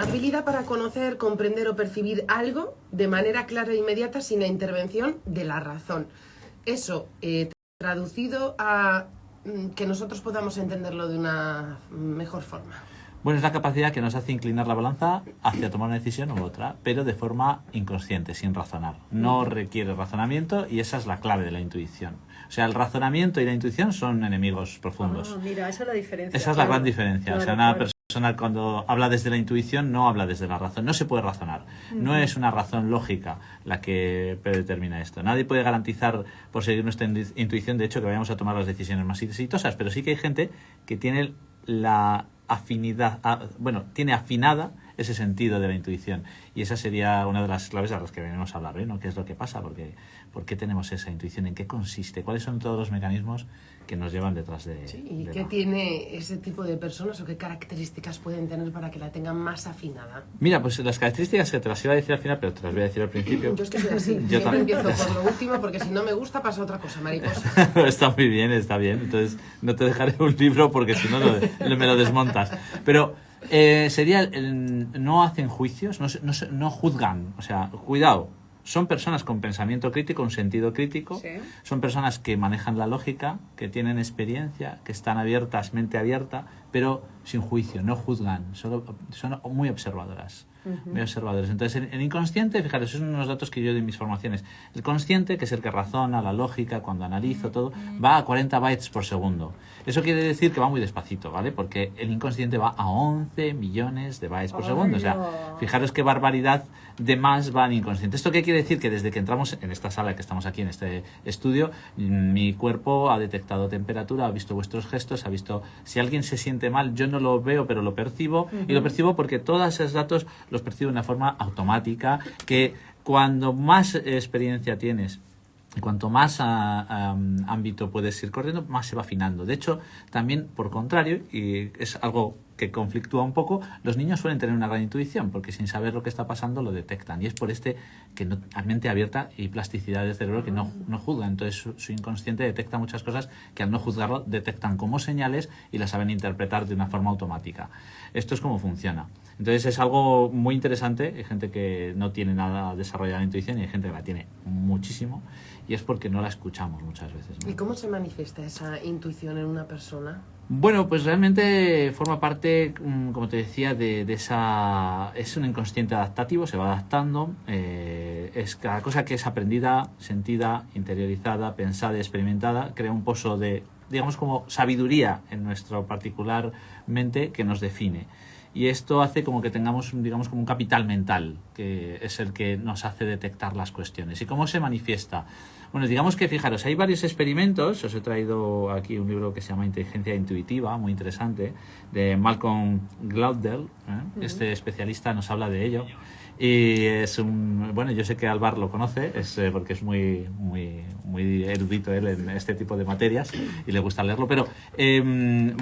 habilidad para conocer, comprender o percibir algo de manera clara e inmediata sin la intervención de la razón. Eso, traducido a que nosotros podamos entenderlo de una mejor forma. Bueno, es la capacidad que nos hace inclinar la balanza hacia tomar una decisión u otra, pero de forma inconsciente, sin razonar. No requiere razonamiento y esa es la clave de la intuición. O sea, el razonamiento y la intuición son enemigos profundos. Mira, esa es la diferencia. Esa es la gran diferencia. Claro, o sea, una claro. persona cuando habla desde la intuición no habla desde la razón. No se puede razonar. No es una razón lógica la que predetermina esto. Nadie puede garantizar por seguir nuestra intuición, de hecho, que vayamos a tomar las decisiones más exitosas, pero sí que hay gente que tiene la afinidad, tiene afinada ese sentido de la intuición, y esa sería una de las claves a las que venimos a hablar hoy, ¿no? ¿Qué es lo que pasa? ¿Por qué tenemos esa intuición? ¿En qué consiste? ¿Cuáles son todos los mecanismos que nos llevan detrás de... Sí, ¿y qué tiene ese tipo de personas o qué características pueden tener para que la tengan más afinada? Mira, pues las características que te las iba a decir al final, pero te las voy a decir al principio. Yo es que soy así. Yo Siempre también. empiezo por lo último porque si no me gusta pasa otra cosa, mariposa. Está muy bien, está bien. Entonces no te dejaré un libro porque si no me lo desmontas. Pero sería no hacen juicios, no juzgan. O sea, cuidado. Son personas con pensamiento crítico, un sentido crítico. Sí. Son personas que manejan la lógica, que tienen experiencia, que están abiertas, mente abierta, pero sin juicio, no juzgan. Son muy observadoras. Muy observadores. Entonces, el inconsciente, fijaros, esos son unos datos que yo doy en mis formaciones. El consciente, que es el que razona, la lógica, cuando analizo todo, va a 40 bytes por segundo. Eso quiere decir que va muy despacito, ¿vale? Porque el inconsciente va a 11 millones de bytes por segundo. O sea, fijaros qué barbaridad de más va al inconsciente. ¿Esto qué quiere decir? Que desde que entramos en esta sala, que estamos aquí en este estudio, mi cuerpo ha detectado temperatura, ha visto vuestros gestos, ha visto si alguien se siente mal, yo no lo veo, pero lo percibo. Y lo percibo porque todos esos datos los percibo de una forma automática, que cuando más experiencia tienes y cuanto más ámbito puedes ir corriendo, más se va afinando. De hecho, también por contrario, y es algo que conflictúa un poco, los niños suelen tener una gran intuición, porque sin saber lo que está pasando lo detectan. Y es por que no, mente abierta y plasticidad del cerebro que no juzga. Entonces su inconsciente detecta muchas cosas que al no juzgarlo detectan como señales y las saben interpretar de una forma automática. Esto es cómo funciona. Entonces es algo muy interesante. Hay gente que no tiene nada desarrollada la intuición y hay gente que la tiene muchísimo, y es porque no la escuchamos muchas veces, ¿no? ¿Y cómo se manifiesta esa intuición en una persona? Bueno, pues realmente forma parte, como te decía, de esa... Es un inconsciente adaptativo, se va adaptando. Es cada cosa que es aprendida, sentida, interiorizada, pensada y experimentada, crea un pozo de, digamos, como sabiduría en nuestra particular mente que nos define. Y esto hace como que tengamos, digamos, como un capital mental, que es el que nos hace detectar las cuestiones. ¿Y cómo se manifiesta? Bueno, digamos que, fijaros, hay varios experimentos. Os he traído aquí un libro que se llama Inteligencia Intuitiva, muy interesante, de Malcolm Gladwell. Este especialista nos habla de ello. Y es bueno, yo sé que Álvaro lo conoce, porque es muy erudito él en este tipo de materias y le gusta leerlo, pero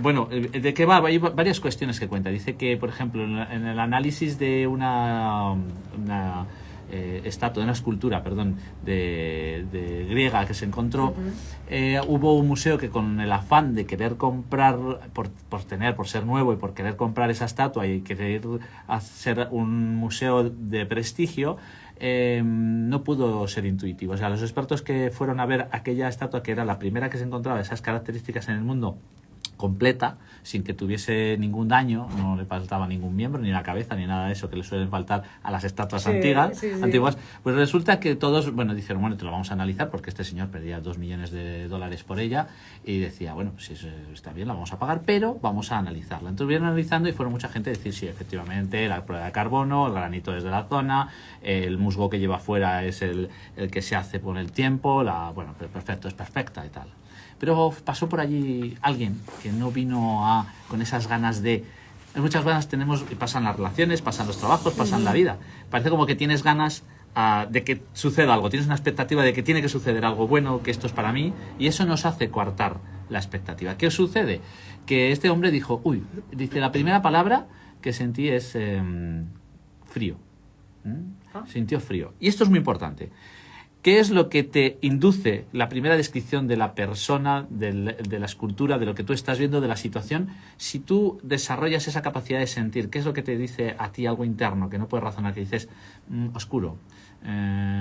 bueno, ¿de qué va? Hay varias cuestiones que cuenta. Dice que, por ejemplo, en el análisis de una estatua, de una escultura, de griega que se encontró, hubo un museo que, con el afán de querer comprar, por ser nuevo y por querer comprar esa estatua y querer hacer un museo de prestigio, no pudo ser intuitivo. O sea, los expertos que fueron a ver aquella estatua, que era la primera que se encontraba de esas características en el mundo, completa, sin que tuviese ningún daño, no le faltaba ningún miembro, ni la cabeza, ni nada de eso que le suelen faltar a las estatuas antiguas, pues resulta que todos, dijeron, bueno, te lo vamos a analizar, porque este señor perdía $2 millones por ella, y decía, bueno, si eso está bien, la vamos a pagar, pero vamos a analizarla. Entonces vieron analizando y fueron mucha gente a decir, sí, efectivamente, la prueba de carbono, el granito es de la zona, el musgo que lleva fuera es el que se hace con el tiempo, perfecto, es perfecta y tal. Pero pasó por allí alguien que no vino con esas ganas de... Muchas ganas tenemos, y pasan las relaciones, pasan los trabajos, pasan la vida. Parece como que tienes ganas de que suceda algo, tienes una expectativa de que tiene que suceder algo bueno, que esto es para mí, y eso nos hace coartar la expectativa. ¿Qué sucede? Que este hombre dijo, dice, la primera palabra que sentí es frío. Sintió frío. Y esto es muy importante. ¿Qué es lo que te induce la primera descripción de la persona, de la escultura, de lo que tú estás viendo, de la situación? Si tú desarrollas esa capacidad de sentir, ¿qué es lo que te dice a ti algo interno que no puedes razonar? Que dices oscuro,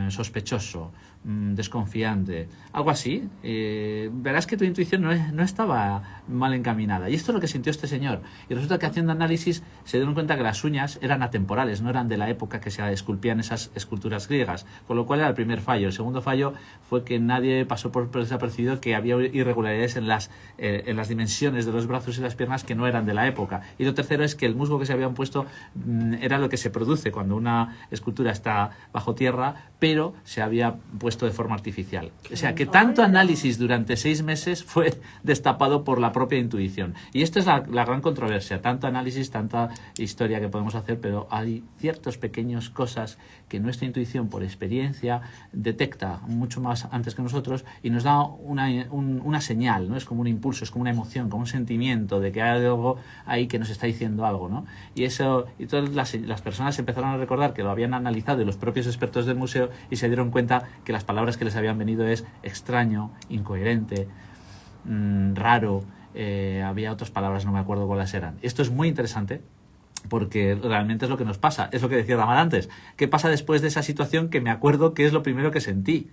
sospechoso, desconfiante, algo así. Verás que tu intuición no estaba mal encaminada. Y esto es lo que sintió este señor. Y resulta que haciendo análisis se dieron cuenta que las uñas eran atemporales, no eran de la época que se esculpían esas esculturas griegas, con lo cual era el primer fallo. El segundo fallo fue que nadie pasó por desapercibido que había irregularidades en las dimensiones de los brazos y las piernas que no eran de la época. Y lo tercero es que el musgo que se habían puesto era lo que se produce cuando una escultura está bajo tierra, pero se había puesto de forma artificial. O sea, que tanto análisis durante 6 meses fue destapado por la propia intuición. Y esto es la gran controversia. Tanto análisis, tanta historia que podemos hacer, pero hay ciertas pequeñas cosas que nuestra intuición, por experiencia, detecta mucho más antes que nosotros y nos da una señal, ¿no? Es como un impulso, es como una emoción, como un sentimiento de que hay algo ahí que nos está diciendo algo, ¿no? Y todas las personas empezaron a recordar que lo habían analizado, y los propios expertos del museo, y se dieron cuenta que las palabras que les habían venido es extraño, incoherente, raro, había otras palabras, no me acuerdo cuáles eran. Esto es muy interesante porque realmente es lo que nos pasa, es lo que decía Damar antes. ¿Qué pasa después de esa situación que me acuerdo que es lo primero que sentí?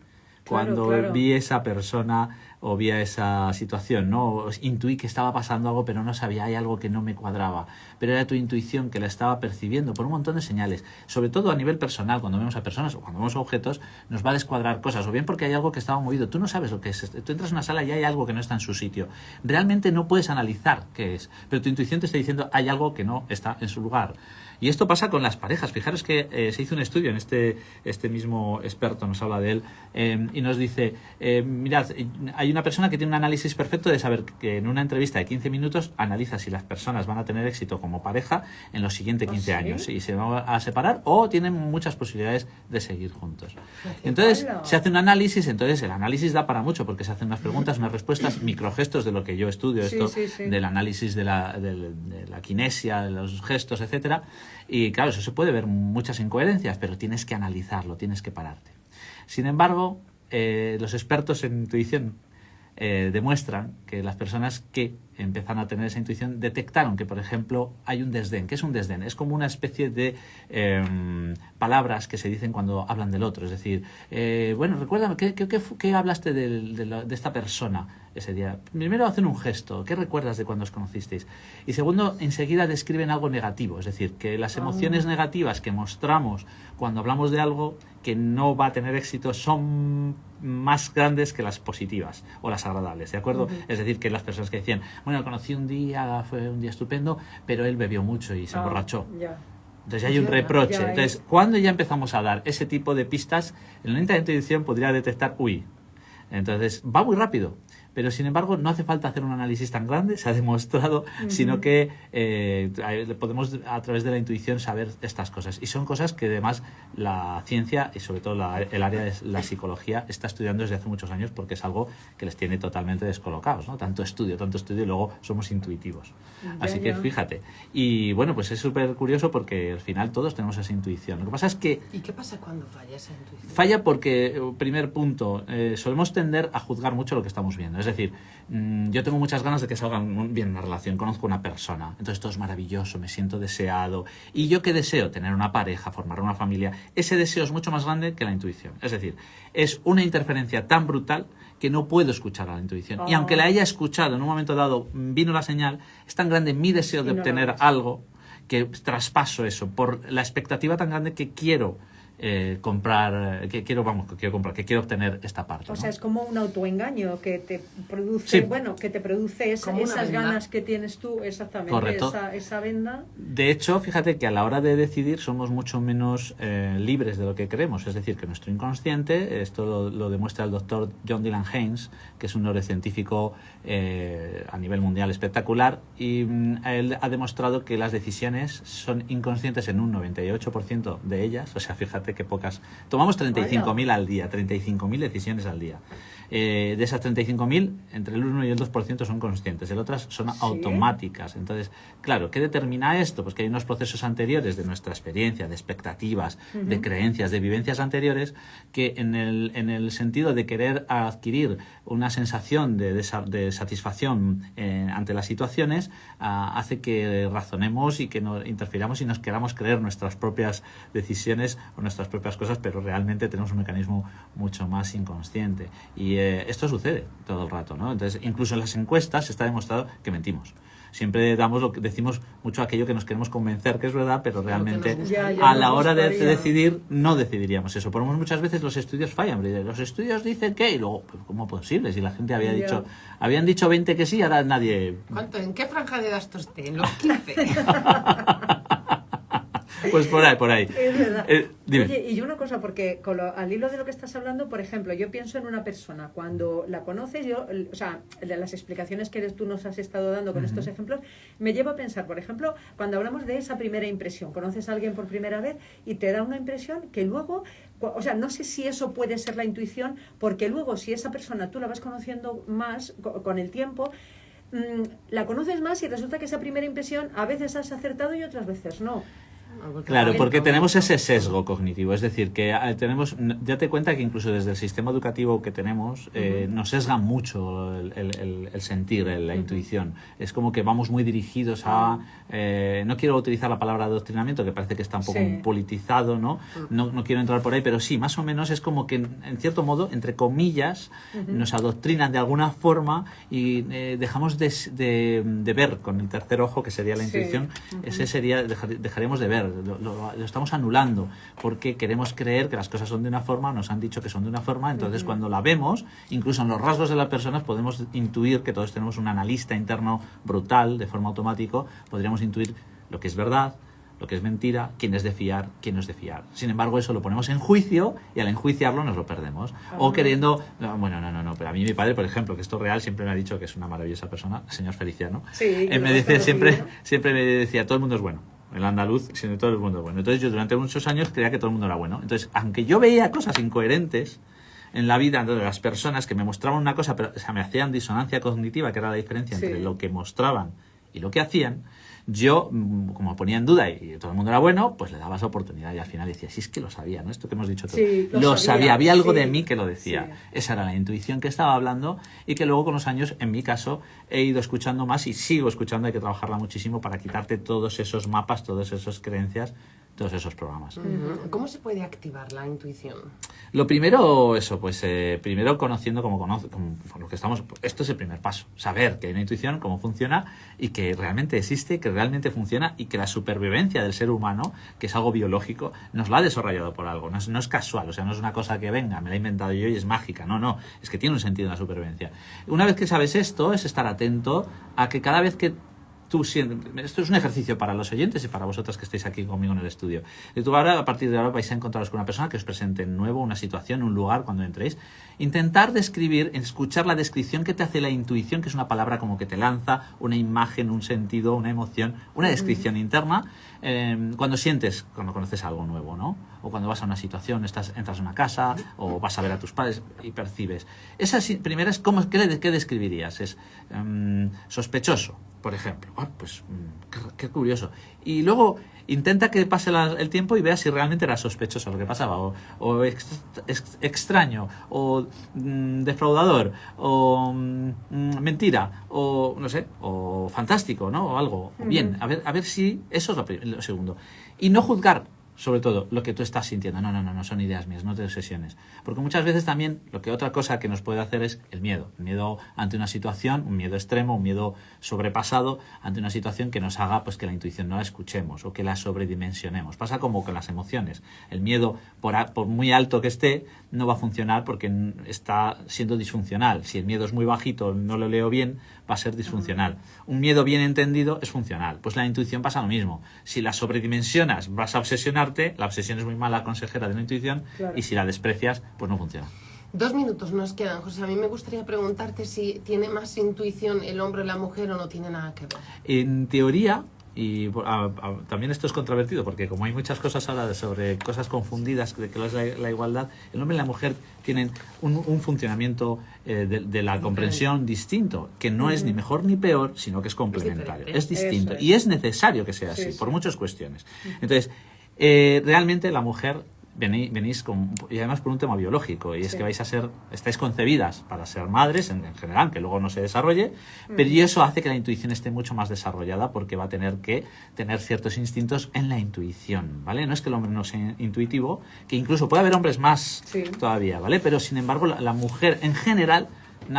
Cuando vi esa persona o vi esa situación, ¿no? Intuí que estaba pasando algo, pero no sabía, hay algo que no me cuadraba. Pero era tu intuición que la estaba percibiendo por un montón de señales. Sobre todo a nivel personal, cuando vemos a personas o cuando vemos objetos, nos va a descuadrar cosas. O bien porque hay algo que estaba movido. Tú no sabes lo que es. Tú entras en una sala y hay algo que no está en su sitio. Realmente no puedes analizar qué es. Pero tu intuición te está diciendo hay algo que no está en su lugar. Y esto pasa con las parejas. Fijaros que se hizo un estudio, en este mismo experto nos habla de él, y nos dice, mirad, hay una persona que tiene un análisis perfecto de saber que en una entrevista de 15 minutos analiza si las personas van a tener éxito como pareja en los siguientes 15 años, si se van a separar o tienen muchas posibilidades de seguir juntos. Entonces se hace un análisis, entonces el análisis da para mucho porque se hacen unas preguntas, unas respuestas, microgestos de lo que yo estudio, del análisis de la kinesia, de los gestos, etcétera. Y claro, eso se puede ver muchas incoherencias, pero tienes que analizarlo, tienes que pararte. Sin embargo, los expertos en intuición demuestran que las personas que empiezan a tener esa intuición detectaron que, por ejemplo, hay un desdén. ¿Qué es un desdén? Es como una especie de palabras que se dicen cuando hablan del otro. Es decir, bueno, recuérdame, ¿qué hablaste de esta persona ese día? Primero hacen un gesto. ¿Qué recuerdas de cuando os conocisteis? Y segundo, enseguida describen algo negativo. Es decir, que las emociones negativas que mostramos cuando hablamos de algo que no va a tener éxito son más grandes que las positivas o las agradables, ¿de acuerdo? Es decir, que las personas que decían, bueno, conocí un día, fue un día estupendo, pero él bebió mucho y se emborrachó. Entonces hay un reproche. Entonces, cuando ya empezamos a dar ese tipo de pistas, el lente de intuición podría detectar, entonces va muy rápido. Pero, sin embargo, no hace falta hacer un análisis tan grande, se ha demostrado, sino que podemos, a través de la intuición, saber estas cosas. Y son cosas que, además, la ciencia y, sobre todo, el área de la psicología está estudiando desde hace muchos años porque es algo que les tiene totalmente descolocados, ¿no? Tanto estudio, y luego somos intuitivos. Así que, fíjate. Y, bueno, pues es súper curioso porque, al final, todos tenemos esa intuición. Lo que pasa es que... ¿Y qué pasa cuando falla esa intuición? Falla porque, primer punto, solemos tender a juzgar mucho lo que estamos viendo. Es decir, yo tengo muchas ganas de que salga bien una relación, conozco a una persona, entonces todo es maravilloso, me siento deseado. ¿Y yo qué deseo? Tener una pareja, formar una familia. Ese deseo es mucho más grande que la intuición. Es decir, es una interferencia tan brutal que no puedo escuchar a la intuición. Y aunque la haya escuchado en un momento dado, vino la señal, es tan grande mi deseo de obtener algo que traspaso eso por la expectativa tan grande que quiero comprar, que quiero obtener esta parte. O sea, es como un autoengaño que te produce, esas ganas que tienes tú, exactamente. Correcto. Esa venda. De hecho, fíjate que a la hora de decidir somos mucho menos libres de lo que creemos. Es decir, que nuestro inconsciente, esto lo demuestra el doctor John Dylan Haynes, que es un neurocientífico a nivel mundial espectacular, y él ha demostrado que las decisiones son inconscientes en un 98% de ellas. O sea, fíjate parece que pocas. Tomamos 35.000 al día, 35.000 decisiones al día. De esas 35.000, entre el 1 y el 2% son conscientes, el otras son automáticas. Entonces, claro, ¿qué determina esto? Pues que hay unos procesos anteriores de nuestra experiencia, de expectativas, de creencias, de vivencias anteriores, que en el sentido de querer adquirir una sensación de satisfacción ante las situaciones, hace que razonemos y que interfiramos y nos queramos creer nuestras propias decisiones o nuestras propias cosas, pero realmente tenemos un mecanismo mucho más inconsciente. Y esto sucede todo el rato, ¿no? Entonces, incluso en las encuestas está demostrado que mentimos. Siempre decimos mucho aquello que nos queremos convencer que es verdad, pero realmente a la hora de decidir no decidiríamos eso. Por muchas veces los estudios fallan. Los estudios dicen que, y luego, ¿cómo es posible? Si la gente habían dicho 20 que sí, ahora nadie... ¿Cuánto? ¿En qué franja de edad esté? ¿En los 15? Pues por ahí. Es verdad. Dime. Oye, y una cosa, porque al hilo de lo que estás hablando, por ejemplo, yo pienso en una persona, cuando la conoces, o sea, de las explicaciones que tú nos has estado dando con estos ejemplos, me llevo a pensar, por ejemplo, cuando hablamos de esa primera impresión, conoces a alguien por primera vez y te da una impresión que luego, o sea, no sé si eso puede ser la intuición, porque luego si esa persona tú la vas conociendo más con el tiempo, la conoces más y resulta que esa primera impresión a veces has acertado y otras veces no. Claro, porque tenemos ese sesgo cognitivo, es decir, que tenemos, date cuenta que incluso desde el sistema educativo que tenemos nos sesga mucho el sentir, la intuición. Es como que vamos muy dirigidos a, no quiero utilizar la palabra adoctrinamiento, que parece que está un poco politizado, ¿no? No quiero entrar por ahí, pero sí, más o menos es como que en cierto modo, entre comillas, nos adoctrinan de alguna forma y dejamos de ver con el tercer ojo, que sería la intuición, ese sería, dejaremos de ver. Lo estamos anulando porque queremos creer que las cosas son de una forma, nos han dicho que son de una forma, entonces cuando la vemos, incluso en los rasgos de las personas podemos intuir, que todos tenemos un analista interno brutal, de forma automática, podríamos intuir lo que es verdad, lo que es mentira, quién es de fiar, quién no es de fiar. Sin embargo, eso lo ponemos en juicio y al enjuiciarlo nos lo perdemos. O queriendo, no, pero a mí mi padre, por ejemplo, que esto real, siempre me ha dicho que es una maravillosa persona, el señor Feliciano, me dice siempre me decía, todo el mundo es bueno. El andaluz, siendo todo el mundo bueno. Entonces yo durante muchos años creía que todo el mundo era bueno. Entonces, aunque yo veía cosas incoherentes en la vida de las personas que me mostraban una cosa, pero me hacían disonancia cognitiva, que era la diferencia entre lo que mostraban y lo que hacían, yo, como ponía en duda y todo el mundo era bueno, pues le daba esa oportunidad y al final decía, sí, es que lo sabía, ¿no? Esto que hemos dicho todo. Lo sabía, había algo de mí que lo decía. Esa era la intuición que estaba hablando y que luego con los años, en mi caso, he ido escuchando más y sigo escuchando, hay que trabajarla muchísimo para quitarte todos esos mapas, todas esas creencias, todos esos programas. ¿Cómo se puede activar la intuición? Lo primero, primero conociendo como lo que estamos, esto es el primer paso, saber que hay una intuición, cómo funciona y que realmente existe, que realmente funciona y que la supervivencia del ser humano, que es algo biológico, nos la ha desarrollado por algo, no es casual, o sea, no es una cosa que venga, me la he inventado yo y es mágica, no, es que tiene un sentido en la supervivencia. Una vez que sabes esto, es estar atento a que cada vez que esto es un ejercicio para los oyentes y para vosotros que estáis aquí conmigo en el estudio. Y tú ahora, a partir de ahora, vais a encontraros con una persona que os presente nuevo, una situación, un lugar cuando entréis. Intentar describir, escuchar la descripción que te hace la intuición, que es una palabra como que te lanza una imagen, un sentido, una emoción, una descripción interna, cuando conoces algo nuevo, ¿no? O cuando vas a una situación, entras a una casa o vas a ver a tus padres y percibes. Esa primera es, ¿qué describirías? Es sospechoso, por ejemplo. Qué curioso. Y luego intenta que pase el tiempo y veas si realmente era sospechoso lo que pasaba, o extraño, o defraudador, o mentira, o no sé, o fantástico, ¿no? O algo. Bien, a ver si eso es lo segundo. Y no juzgar, sobre todo, lo que tú estás sintiendo. No son ideas mías, no te obsesiones. Porque muchas veces también otra cosa que nos puede hacer es el miedo. El miedo ante una situación, un miedo extremo, un miedo sobrepasado ante una situación que nos haga pues que la intuición no la escuchemos o que la sobredimensionemos. Pasa como con las emociones. El miedo, por muy alto que esté, no va a funcionar porque está siendo disfuncional. Si el miedo es muy bajito, no lo leo bien, va a ser disfuncional. Un miedo bien entendido es funcional. Pues la intuición pasa lo mismo. Si la sobredimensionas, vas a obsesionarte. La obsesión es muy mala consejera de la intuición, claro. Y si la desprecias, pues no funciona. 2 minutos nos quedan, José. A mí me gustaría preguntarte si tiene más intuición el hombre o la mujer o no tiene nada que ver. En teoría, y también esto es controvertido, porque como hay muchas cosas ahora sobre cosas confundidas, de que lo es la igualdad, el hombre y la mujer tienen un funcionamiento de la comprensión distinto, que no es ni mejor ni peor, sino que es complementario, es distinto, y es necesario que sea así, por muchas cuestiones. Entonces, realmente la mujer venís y además por un tema biológico, y es que estáis concebidas para ser madres en general, que luego no se desarrolle, pero y eso hace que la intuición esté mucho más desarrollada, porque va a tener que tener ciertos instintos en la intuición, ¿vale? No es que el hombre no sea intuitivo, que incluso puede haber hombres más todavía, ¿vale? Pero sin embargo la mujer en general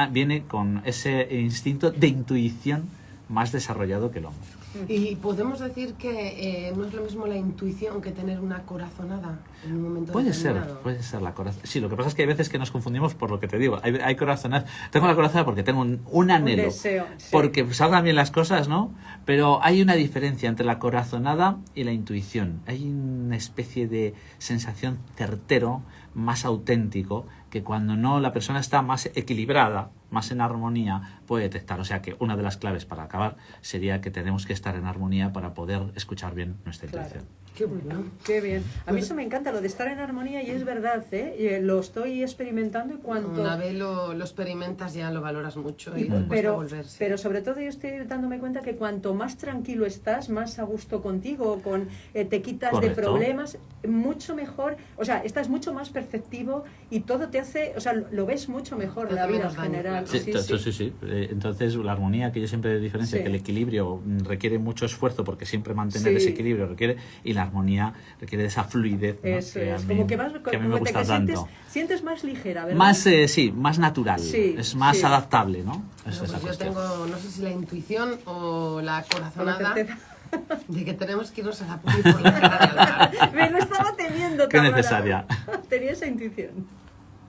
viene con ese instinto de intuición más desarrollado que el hombre. Y podemos decir que no es lo mismo la intuición que tener una corazonada en un momento determinado. Puede ser la corazonada. Sí, lo que pasa es que hay veces que nos confundimos por lo que te digo. Hay corazonadas. Tengo la corazonada porque tengo un anhelo. Un deseo, porque salgan bien las cosas, ¿no? Pero hay una diferencia entre la corazonada y la intuición. Hay una especie de sensación certero, más auténtico, que cuando no la persona está más equilibrada, más en armonía, puede detectar. O sea que una de las claves para acabar sería que tenemos que estar en armonía para poder escuchar bien nuestra intuición. Qué bueno. Qué bien. A mí eso me encanta, lo de estar en armonía, y es verdad, lo estoy experimentando, y cuanto... Una vez lo experimentas ya lo valoras mucho y pero sobre todo yo estoy dándome cuenta que cuanto más tranquilo estás, más a gusto contigo, te quitas de problemas, mucho mejor, o sea, estás mucho más perceptivo y todo te hace, o sea, lo ves mucho mejor la vida en general. Sí. Entonces la armonía, que yo siempre diferencio, que el equilibrio requiere mucho esfuerzo, porque siempre mantener ese equilibrio requiere, y la armonía requiere de esa fluidez, ¿no? Eso es, como que a mí me gusta tanto. Sientes más ligera, ¿verdad? Más natural, es más adaptable, ¿no? Pues yo tengo, no sé si la intuición o la corazonada de que tenemos que irnos a la puli por la cara de Alvar. Me lo estaba teniendo, Qué necesaria. Tenía esa intuición.